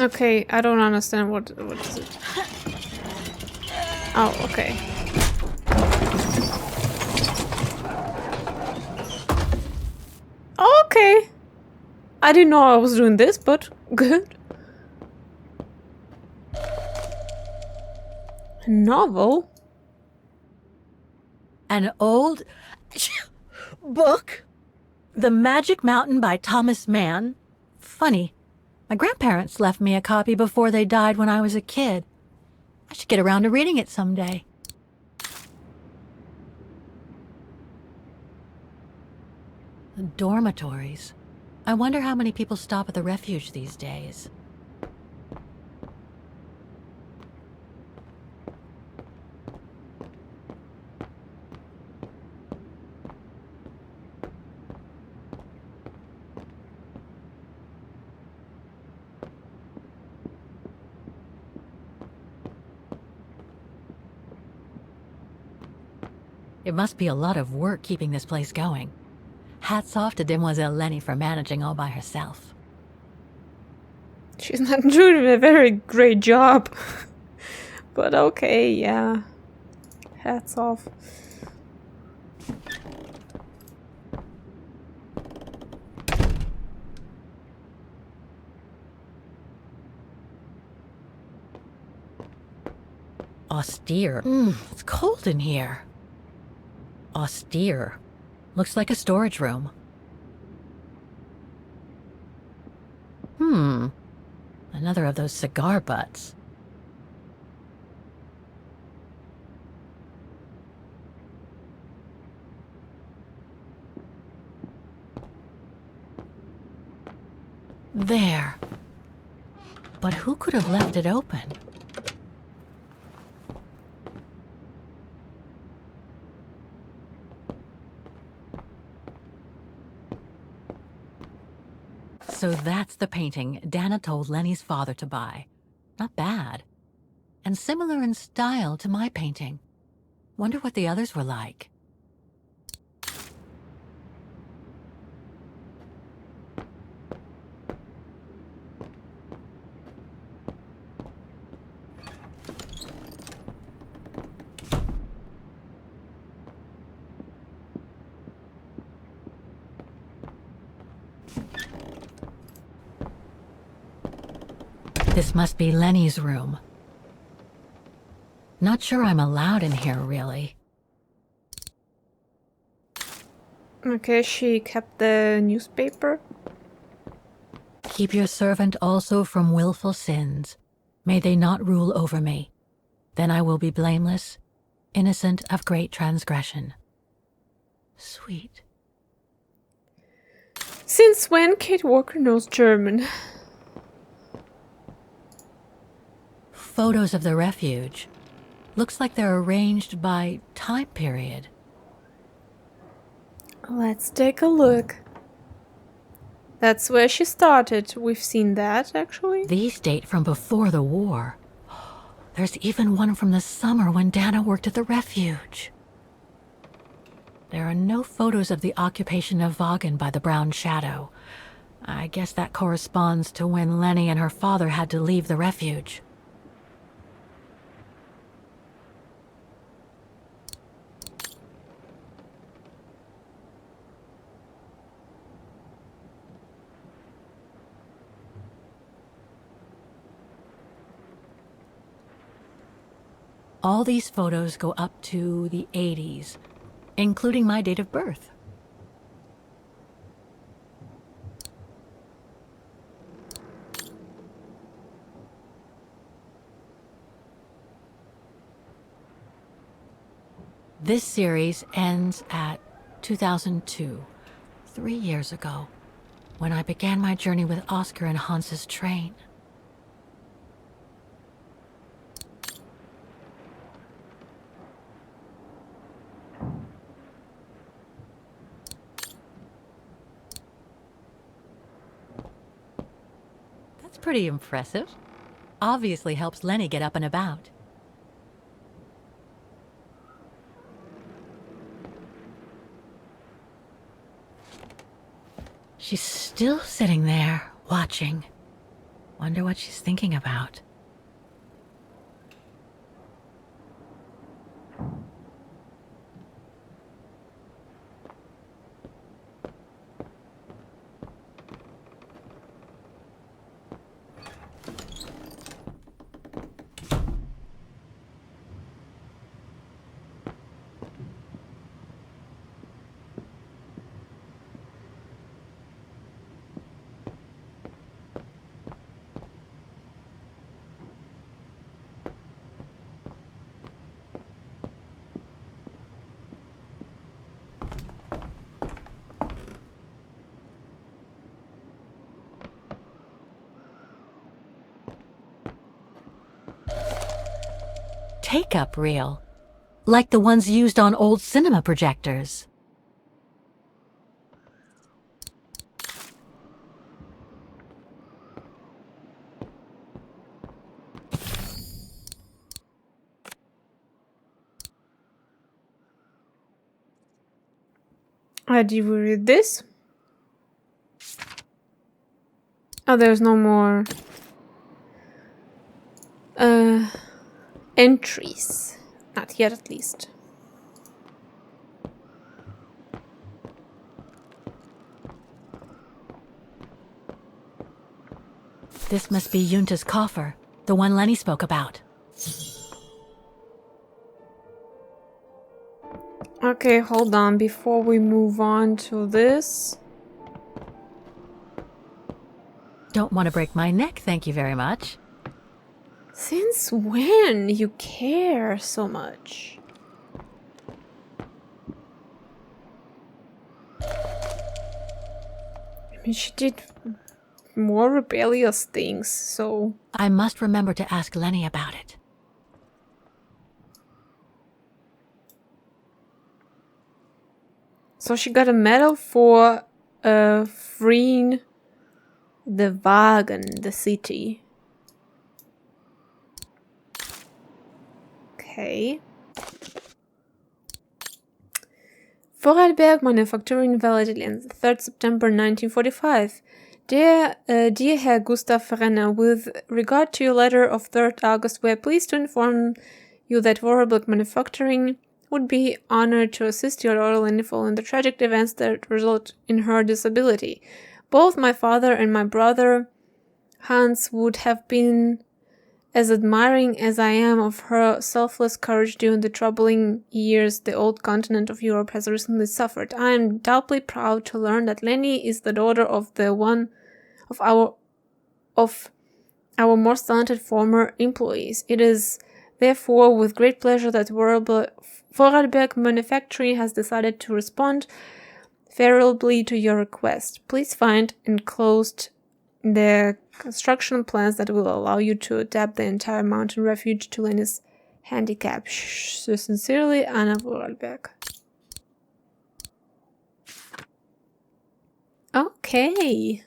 Okay, I don't understand what is it. Oh, okay. Okay. I didn't know I was doing this, but good. A novel? An old book? The Magic Mountain by Thomas Mann? Funny. My grandparents left me a copy before they died when I was a kid. I should get around to reading it someday. The dormitories. I wonder how many people stop at the refuge these days. It must be a lot of work keeping this place going. Hats off to Demoiselle Lenny for managing all by herself. She's not doing a very great job. But okay, yeah. Hats off. Austere. It's cold in here. Austere. Looks like a storage room. Another of those cigar butts. There. But who could have left it open? So that's the painting Dana told Lenny's father to buy. Not bad. And similar in style to my painting. Wonder what the others were like. This must be Lenny's room. Not sure I'm allowed in here, really. Okay, she kept the newspaper. Keep your servant also from willful sins. May they not rule over me. Then I will be blameless, innocent of great transgression. Sweet. Since when Kate Walker knows German? Photos of the refuge. Looks like they're arranged by time period. Let's take a look. That's where she started. We've seen that, actually. These date from before the war. There's even one from the summer when Dana worked at the refuge. There are no photos of the occupation of Vaghen by the Brown Shadow. I guess that corresponds to when Lenny and her father had to leave the refuge. All these photos go up to the 80s, including my date of birth. This series ends at 2002, 3 years ago, when I began my journey with Oscar and Hans's train. Pretty impressive. Obviously helps Lenny get up and about. She's still sitting there, watching. Wonder what she's thinking about. Take-up reel, like the ones used on old cinema projectors. Did you read this? Oh, there's no more entries. Not yet, at least. This must be Yunta's coffer, the one Lenny spoke about. Okay, hold on. Before we move on to this... Don't want to break my neck, thank you very much. Since when you care so much? I mean, she did more rebellious things, so... I must remember to ask Lenny about it. So she got a medal for freeing the Vaghen, the city. Okay. Vorarlberg Manufacturing Village, 3rd September 1945. Dear Herr Gustav Renner, with regard to your letter of 3rd August, we are pleased to inform you that Vorarlberg Manufacturing would be honored to assist your daughter Lenny following the tragic events that result in her disability. Both my father and my brother Hans would have been as admiring as I am of her selfless courage during the troubling years the old continent of Europe has recently suffered. I am doubly proud to learn that Lenny is the daughter of our most talented former employees. It is therefore with great pleasure that Vorarlberg Manufacturing has decided to respond favorably to your request. Please find enclosed the construction plans that will allow you to adapt the entire mountain refuge to Lenny's handicap. So sincerely, Anna Vorarlberg. Okay.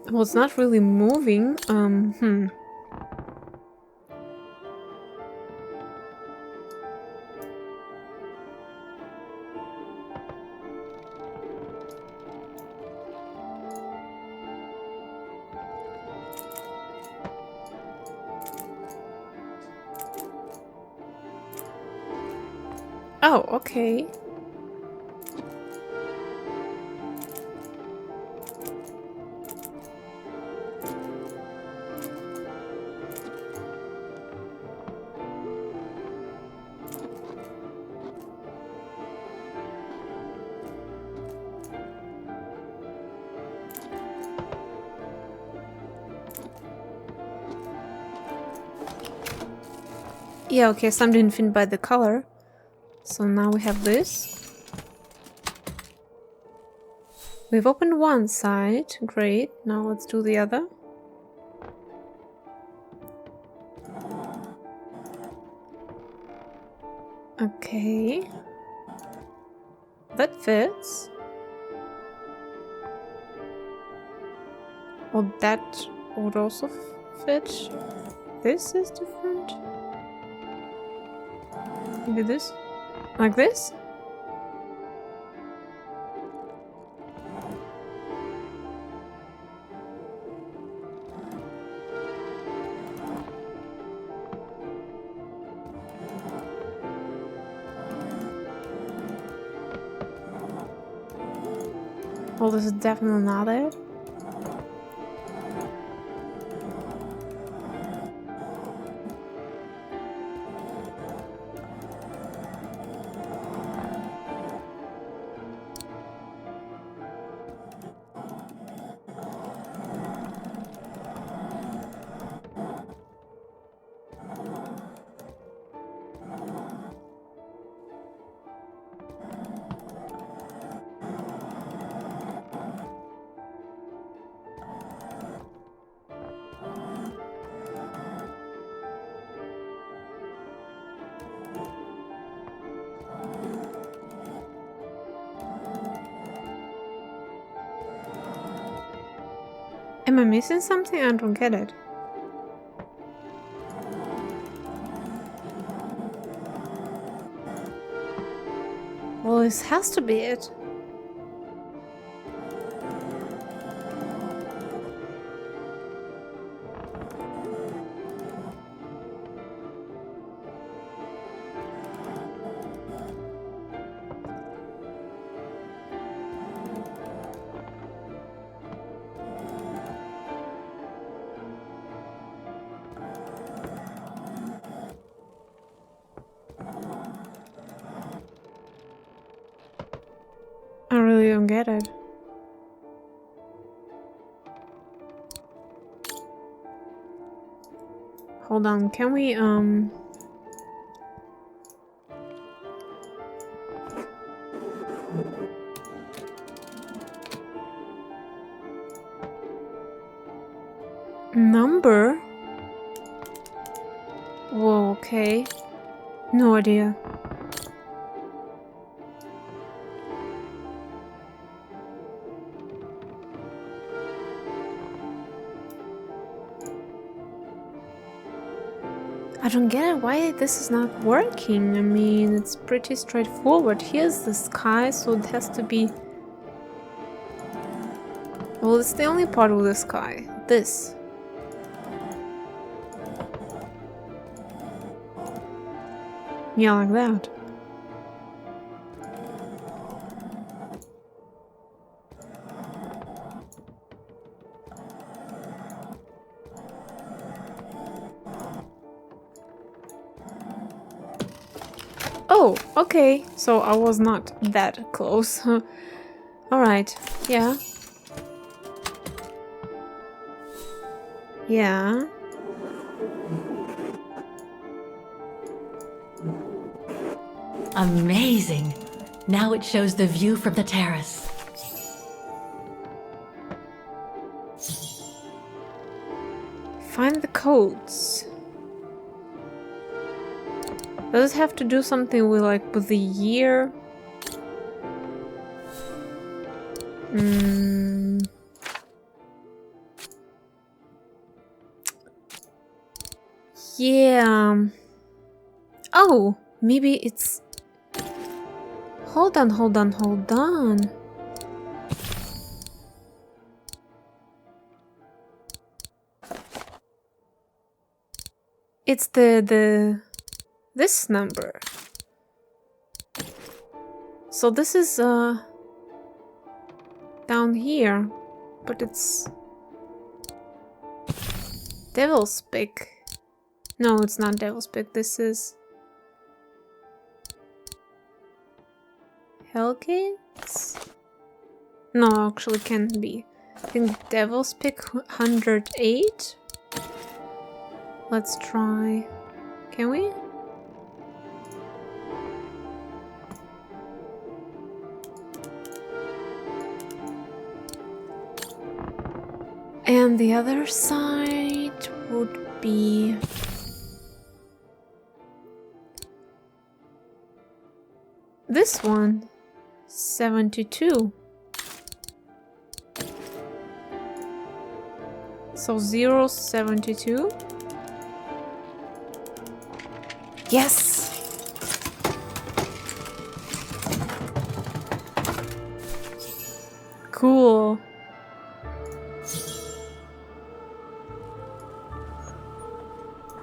Well, it's not really moving. Oh, okay. Yeah, okay, some didn't fit by the color. So now we have this. We've opened one side. Great. Now let's do the other. Okay. That fits. Well, that would also fit. This is different. Maybe this? Like this? Well, this is definitely not it. Am I missing something? I don't get it. Well, this has to be it. I really don't get it. Hold on, can we, number? Whoa, okay. No idea. I don't get it, why this is not working. I mean, it's pretty straightforward. Here's the sky, so it has to be... Well, it's the only part of the sky. This. Yeah, like that. Oh, okay. So I was not that close. Alright, yeah. Yeah. Amazing! Now it shows the view from the terrace. Find the codes. Does it have to do something with, like, with the year? Yeah. Oh, maybe it's... Hold on, hold on, hold on. It's this number. So this is down here, but it's Devil's Pick. No, it's not Devil's Pick. This is Hellgates? No, actually can't be. I think Devil's Pick 108. Let's try. Can we? And the other side would be... this one. 72. So 0, 72. Yes! Cool.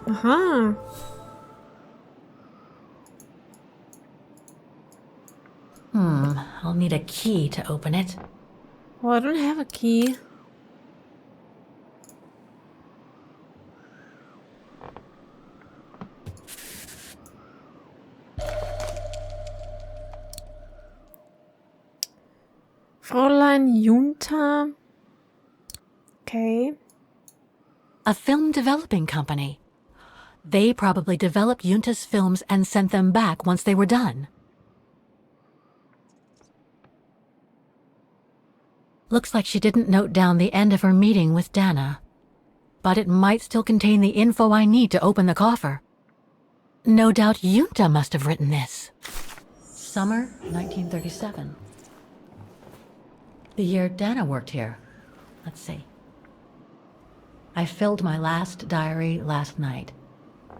Uh-huh. I'll need a key to open it. Well, I don't have a key. Fräulein Junta. Okay. A film developing company. They probably developed Junta's films and sent them back once they were done. Looks like she didn't note down the end of her meeting with Dana. But it might still contain the info I need to open the coffer. No doubt Junta must have written this. Summer 1937. The year Dana worked here. Let's see. I filled my last diary last night.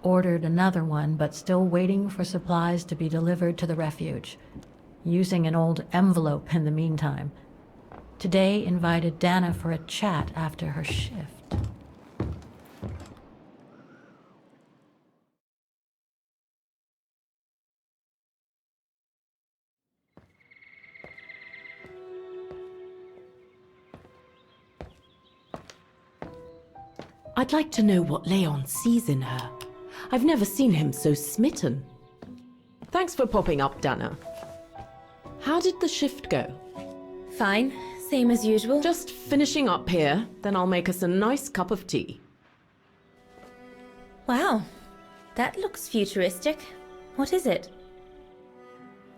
Ordered another one, but still waiting for supplies to be delivered to the refuge. Using an old envelope in the meantime. Today invited Dana for a chat after her shift. I'd like to know what Leon sees in her. I've never seen him so smitten. Thanks for popping up, Dana. How did the shift go? Fine, same as usual. Just finishing up here, then I'll make us a nice cup of tea. Wow, that looks futuristic. What is it?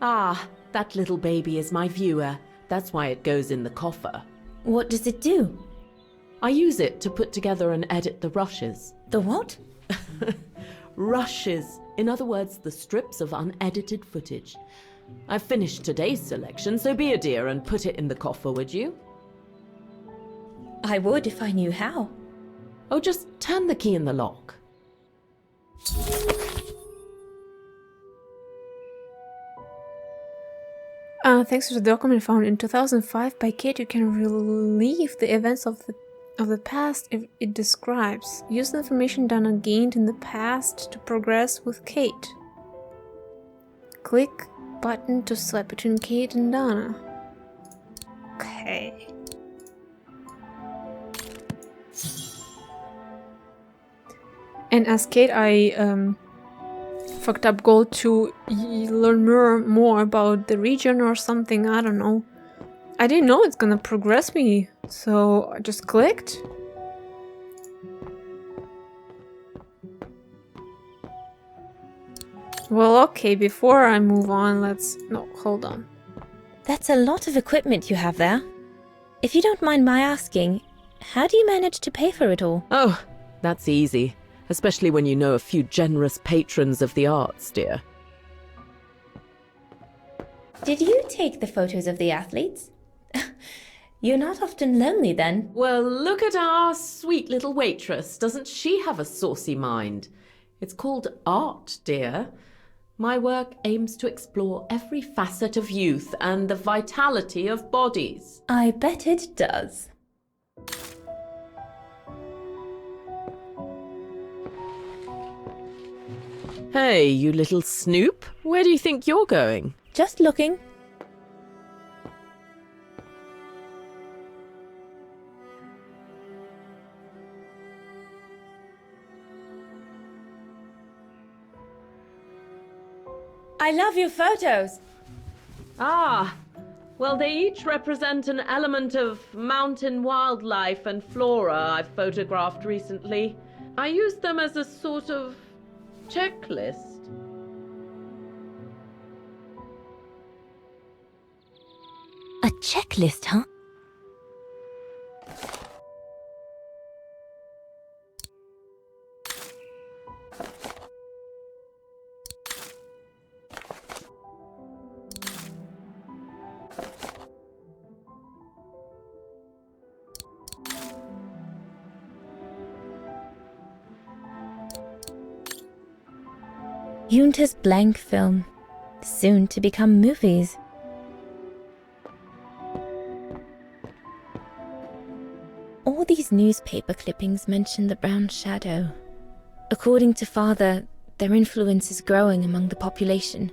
Ah, that little baby is my viewer. That's why it goes in the coffer. What does it do? I use it to put together and edit the rushes. The what? Rushes. In other words, the strips of unedited footage. I've finished today's selection, so be a dear and put it in the coffer, would you? I would if I knew how. Oh, just turn the key in the lock. Thanks to the document found in 2005 by Kate, you can relive the events of the past if it describes. Use the information Dana gained in the past to progress with Kate. Click button to swipe between Kate and Dana. Okay. And as Kate, I fucked up goal to learn more about the region or something. I don't know. I didn't know it's gonna progress me, so I just clicked. Well, okay, before I move on, no, hold on. That's a lot of equipment you have there. If you don't mind my asking, how do you manage to pay for it all? Oh, that's easy. Especially when you know a few generous patrons of the arts, dear. Did you take the photos of the athletes? You're not often lonely then. Well, look at our sweet little waitress. Doesn't she have a saucy mind? It's called art, dear. My work aims to explore every facet of youth and the vitality of bodies. I bet it does. Hey, you little snoop. Where do you think you're going? Just looking. I love your photos. Ah, well, they each represent an element of mountain wildlife and flora I've photographed recently. I used them as a sort of checklist. A checklist, huh? Junta's blank film, soon to become movies. All these newspaper clippings mention the brown shadow. According to Father, their influence is growing among the population.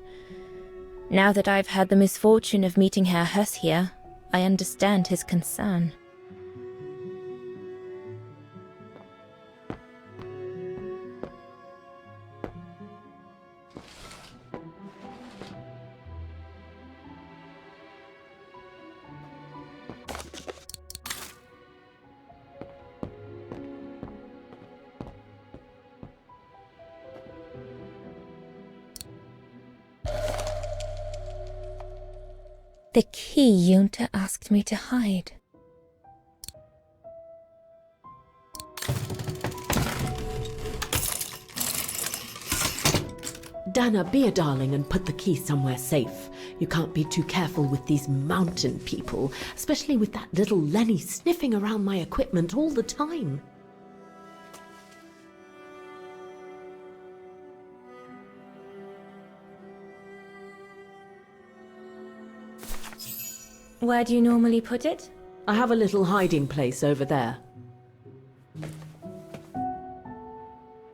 Now that I've had the misfortune of meeting Herr Huss here, I understand his concern. The key Junta asked me to hide. Dana, be a darling and put the key somewhere safe. You can't be too careful with these mountain people, especially with that little Lenny sniffing around my equipment all the time. Where do you normally put it? I have a little hiding place over there.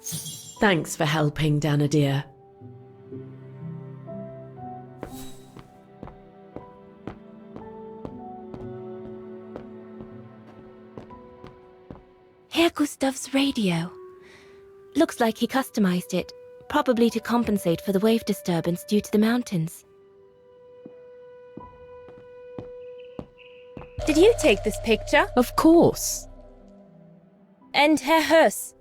Thanks for helping, Dana dear. Herr Gustav's radio. Looks like he customized it, probably to compensate for the wave disturbance due to the mountains. Did you take this picture? Of course. And Herr Huss?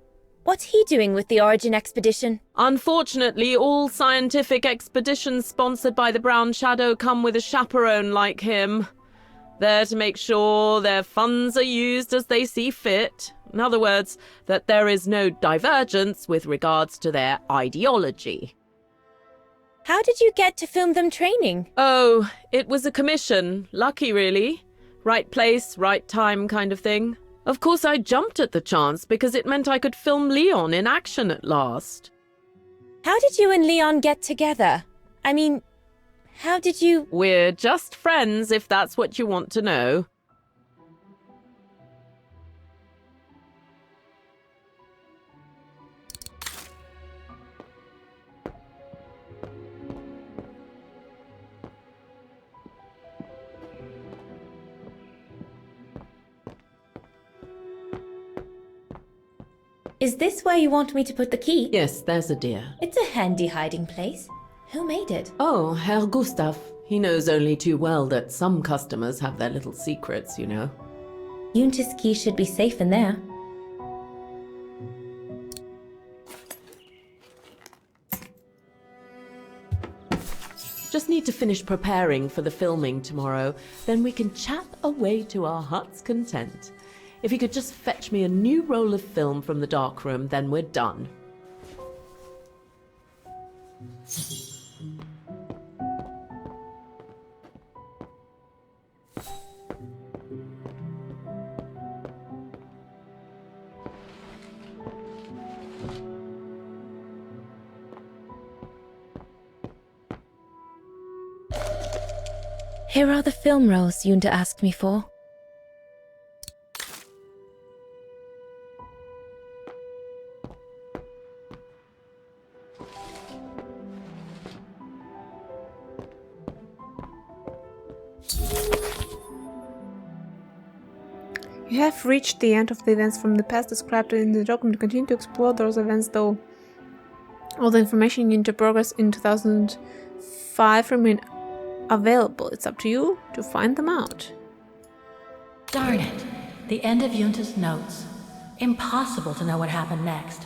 What's he doing with the Origin expedition? Unfortunately, all scientific expeditions sponsored by the Brown Shadow come with a chaperone like him. There to make sure their funds are used as they see fit. In other words, that there is no divergence with regards to their ideology. How did you get to film them training? Oh, it was a commission. Lucky, really. Right place, right time kind of thing. Of course, I jumped at the chance because it meant I could film Leon in action at last. How did you and Leon get together? I mean, how did you... We're just friends, if that's what you want to know. Is this where you want me to put the key? Yes, there's a dear. It's a handy hiding place. Who made it? Oh, Herr Gustav. He knows only too well that some customers have their little secrets, you know. Junta's key should be safe in there. Just need to finish preparing for the filming tomorrow. Then we can chat away to our heart's content. If you could just fetch me a new roll of film from the darkroom, then we're done. Here are the film rolls Junta asked me for. You have reached the end of the events from the past described in the document. Continue to explore those events, though all the information into progress in 2005 remain available. It's up to you to find them out. Darn it. The end of Junta's notes. Impossible to know what happened next.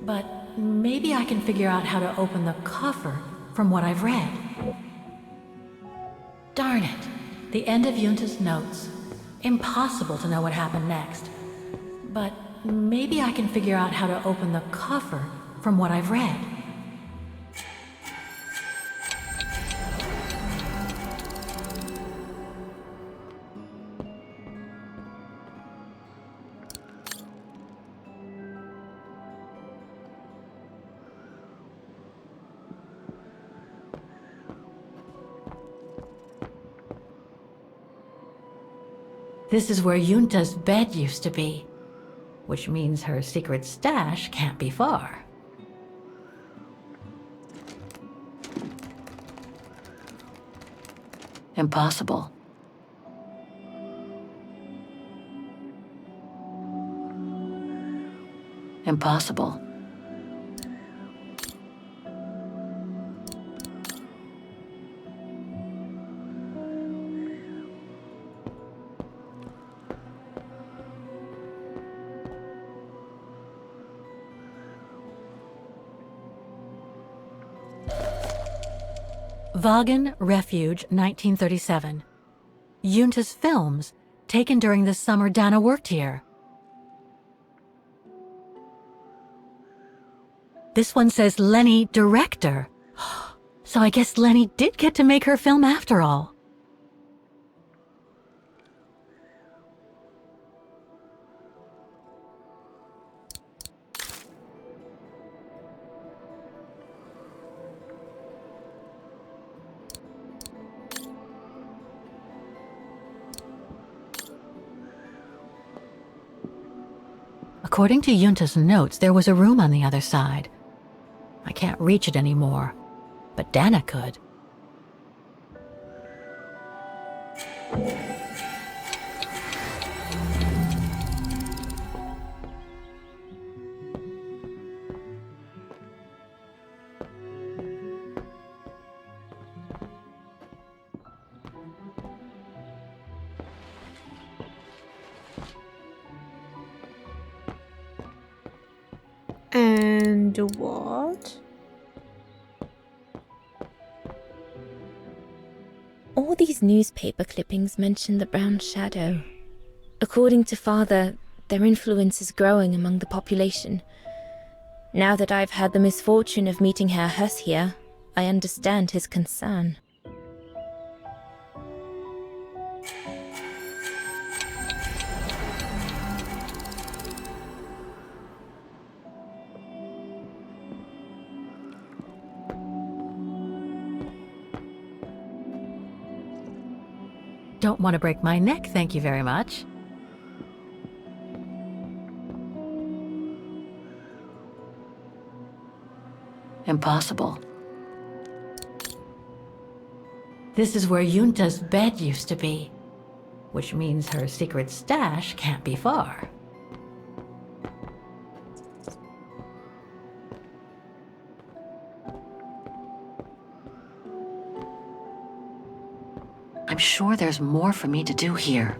But maybe I can figure out how to open the cover from what I've read. Darn it. The end of Junta's notes. Impossible to know what happened next. But maybe I can figure out how to open the cover from what I've read. This is where Junta's bed used to be, which means her secret stash can't be far. Impossible. Impossible. Vaghen, Refuge, 1937. Junta's films, taken during the summer Dana worked here. This one says Lenny, director. So I guess Lenny did get to make her film after all. According to Junta's notes, there was a room on the other side. I can't reach it anymore, but Dana could. And what? All these newspaper clippings mention the brown shadow. According to Father, their influence is growing among the population. Now that I've had the misfortune of meeting Herr Hess here, I understand his concern. Don't want to break my neck, thank you very much. Impossible. This is where Junta's bed used to be, which means her secret stash can't be far. I'm sure there's more for me to do here.